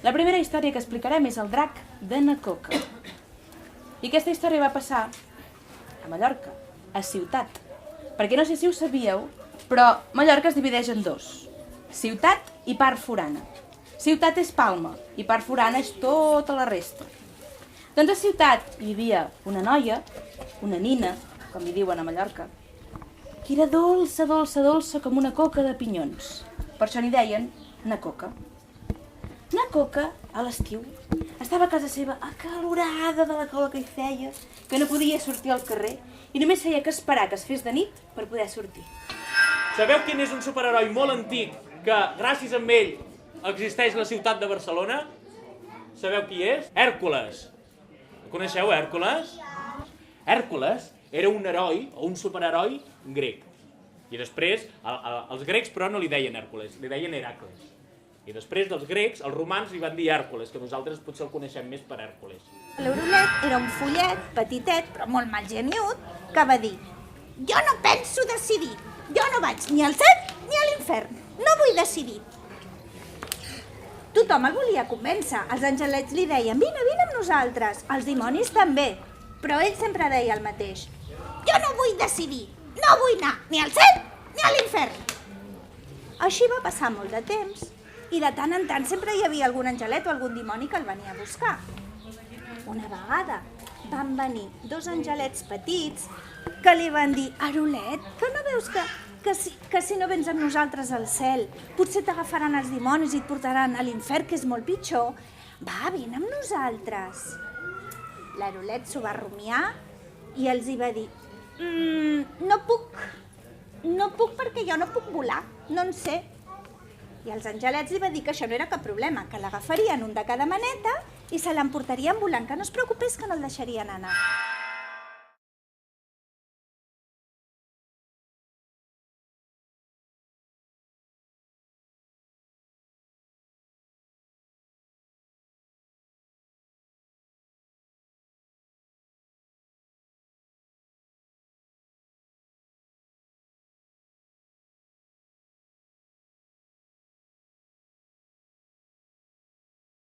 La primera història que explicarem és el drac de na Coca. I aquesta història va passar a Mallorca, a Ciutat. Perquè no sé si ho sabíeu, però Mallorca es divideix en dos. Ciutat i part forana. Ciutat és Palma i part forana és tota la resta. Doncs a Ciutat hi havia una noia, una nina, com hi diuen a Mallorca, que era dolça, dolça, dolça com una coca de pinyons. Per això n'hi deien na Coca. Na Coca, a l'estiu, estava a casa seva acalorada de la calor que hi feia, que no podia sortir al carrer i només feia que esperar que es fes de nit per poder sortir. Sabeu quin és un superheroi molt antic que, gràcies a ell, existeix la ciutat de Barcelona? Sabeu qui és? Hèrcules. Coneixeu Hèrcules? Hèrcules era un heroi o un superheroi grec. I després, els grecs però no li deien Hèrcules, li deien Heracles. I després dels grecs, els romans li van dir Hèrcules, que nosaltres potser el coneixem més per Hèrcules. L'Eurolet era un follet petitet, però molt mal geniut, que va dir: jo no penso decidir, jo no vaig ni al cel ni a l'infern, no vull decidir. Tothom el volia convèncer, els angelets li deien: vine, vine amb nosaltres, els dimonis també, però ell sempre deia el mateix: jo no vull decidir, no vull anar ni al cel ni a l'infern. Així va passar molt de temps, i de tant en tant sempre hi havia algun angelet o algun dimoni que el venia a buscar. Una vegada van venir dos angelets petits que li van dir: Arolet, que no veus que si no vens amb nosaltres al cel potser t'agafaran els dimonis i et portaran a l'infern, que és molt pitjor? Va, vine amb nosaltres. L'Arolet s'ho va rumiar i els hi va dir: no puc perquè jo no puc volar, no en sé. I els angelets li va dir que això no era cap problema, que l'agafarien un de cada maneta i se l'emportarien volant, que no es preocupés, que no el deixarien anar.